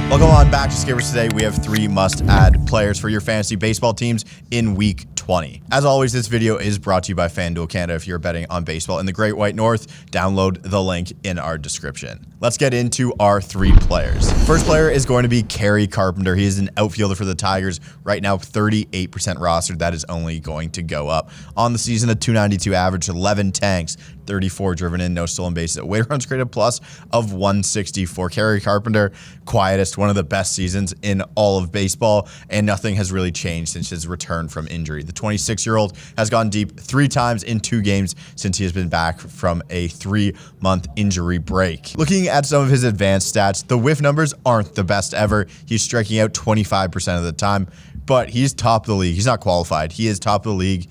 Welcome on back to Skippers. Today we have 3 must-add players for your fantasy baseball teams in Week 20. As always, this video is brought to you by FanDuel Canada. If you're betting on baseball in the Great White North, download the link in our description. Let's get into our 3 players. First player is going to be Kerry Carpenter. He is an outfielder for the Tigers. Right now, 38% rostered. That is only going to go up. On the season, a .292 average, 11 tanks, 34 driven in, no stolen bases, a weighted runs created plus of 164. Kerry Carpenter, quietest, one of the best seasons in all of baseball, and nothing has really changed since his return from injury. The 26-year-old has gone deep 3 times in 2 games since he has been back from a 3-month injury break. Looking at some of his advanced stats, the whiff numbers aren't the best ever. He's striking out 25% of the time, but he's top of the league. He's not qualified. He is top of the league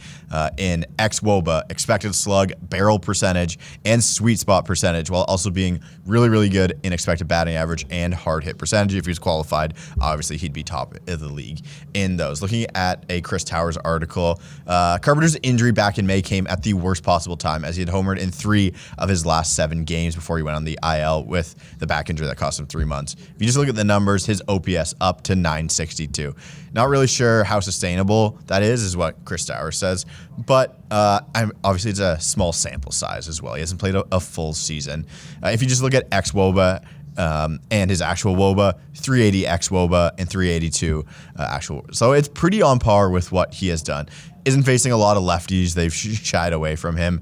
in xWOBA, expected slug, barrel percentage, and sweet spot percentage, while also being really, really good in expected batting average and hard hit percentage. If he was qualified, obviously he'd be top of the league in those. Looking at a Chris Towers article, Carpenter's injury back in May came at the worst possible time, as he had homered in 3 of his last 7 games before he went on the IL with the back injury that cost him 3 months. If you just look at the numbers, his OPS up to 962. Not really sure how sustainable that is what Chris Towers says, but obviously it's a small sample size as well. He hasn't played a full season. If you just look at xWOBA and his actual WOBA, 380 xWOBA and 382 actual. So it's pretty on par with what he has done. Isn't facing a lot of lefties. They've shied away from him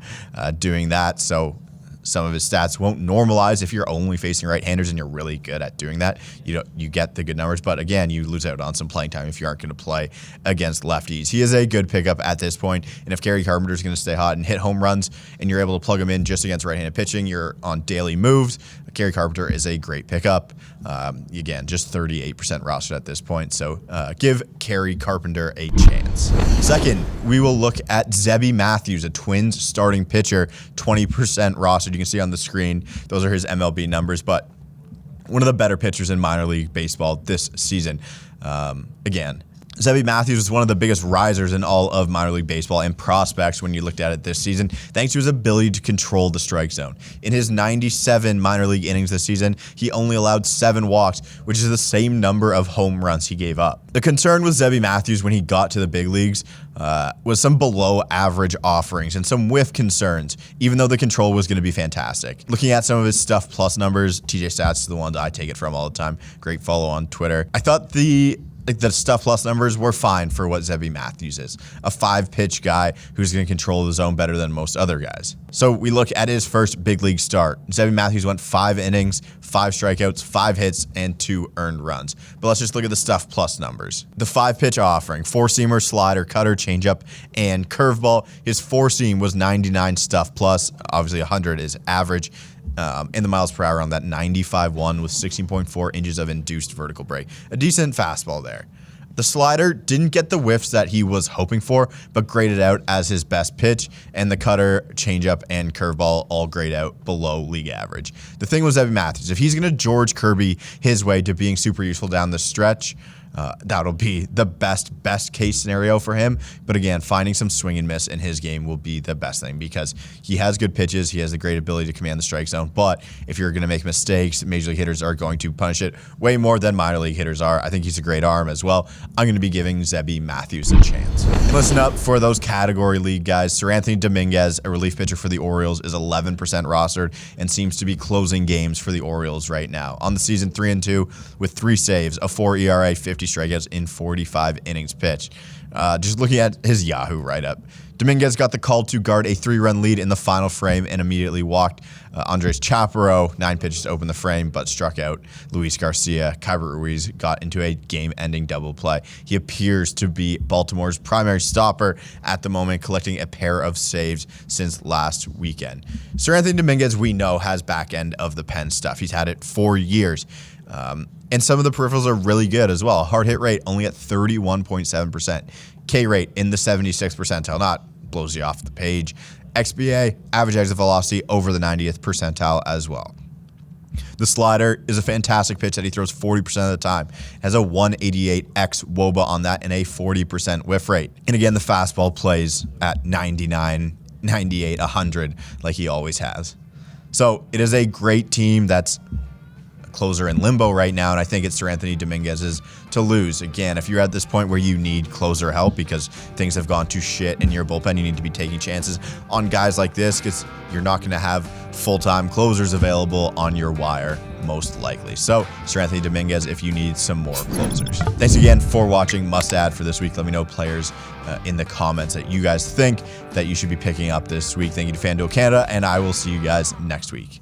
doing that. So some of his stats won't normalize if you're only facing right-handers and you're really good at doing that. You get the good numbers, but again, you lose out on some playing time if you aren't going to play against lefties. He is a good pickup at this point, and if Kerry Carpenter is going to stay hot and hit home runs and you're able to plug him in just against right-handed pitching, you're on daily moves, Kerry Carpenter is a great pickup. Again, just 38% rostered at this point, so give Kerry Carpenter a chance. Second, we will look at Zebby Matthews, a Twins starting pitcher, 20% rostered. You can see on the screen, those are his MLB numbers, but one of the better pitchers in minor league baseball this season. Again, Zebby Matthews was one of the biggest risers in all of minor league baseball and prospects when you looked at it this season, thanks to his ability to control the strike zone. In his 97 minor league innings this season, he only allowed 7 walks, which is the same number of home runs he gave up. The concern with Zebby Matthews when he got to the big leagues was some below average offerings and some whiff concerns, even though the control was going to be fantastic. Looking at some of his Stuff Plus numbers, TJ Stats is the one that I take it from all the time. Great follow on Twitter. I thought the Stuff Plus numbers were fine for what Zebby Matthews is. A 5-pitch guy who's going to control the zone better than most other guys. So we look at his first big league start. Zebby Matthews went 5 innings, 5 strikeouts, 5 hits, and 2 earned runs. But let's just look at the Stuff Plus numbers. The 5-pitch offering, 4-seamer, slider, cutter, changeup, and curveball. His 4-seam was 99 Stuff Plus. Obviously 100 is average. In the miles per hour on that 95.1 with 16.4 inches of induced vertical break. A decent fastball there. The slider didn't get the whiffs that he was hoping for, but graded out as his best pitch, and the cutter, changeup, and curveball all grade out below league average. The thing was Zebby Matthews, if he's going to George Kirby his way to being super useful down the stretch, that'll be the best case scenario for him. But again, finding some swing and miss in his game will be the best thing because he has good pitches. He has a great ability to command the strike zone. But if you're going to make mistakes, major league hitters are going to punish it way more than minor league hitters are. I think he's a great arm as well. I'm going to be giving Zebby Matthews a chance. And listen up for those category league guys. Sir Anthony Dominguez, a relief pitcher for the Orioles, is 11% rostered and seems to be closing games for the Orioles right now. On the season, 3-2 with 3 saves, a 4 ERA, 50 strikeouts in 45 innings pitched. Just looking at his Yahoo write-up, Dominguez got the call to guard a 3-run lead in the final frame and immediately walked Andres Chaparro, 9 pitches to open the frame, but struck out Luis Garcia. Kyber Ruiz got into a game-ending double play. He appears to be Baltimore's primary stopper at the moment, collecting a pair of saves since last weekend. Sir Anthony Dominguez, we know, has back end of the pen stuff. He's had it for years. And some of the peripherals are really good as well. Hard hit rate only at 31.7%. K rate in the 76th percentile, not blows you off the page. XBA, average exit velocity, over the 90th percentile as well. The slider is a fantastic pitch that he throws 40% of the time. Has a 188x WOBA on that and a 40% whiff rate. And again, the fastball plays at 99, 98, 100 like he always has. So it is a great team that's closer in limbo right now, and I think it's Seranthony Dominguez's to lose. Again, if you're at this point where you need closer help because things have gone to shit in your bullpen, you need to be taking chances on guys like this because you're not going to have full-time closers available on your wire, most likely. So, Seranthony Dominguez if you need some more closers. Thanks again for watching Must Add for this week. Let me know players in the comments that you guys think that you should be picking up this week. Thank you to FanDuel Canada, and I will see you guys next week.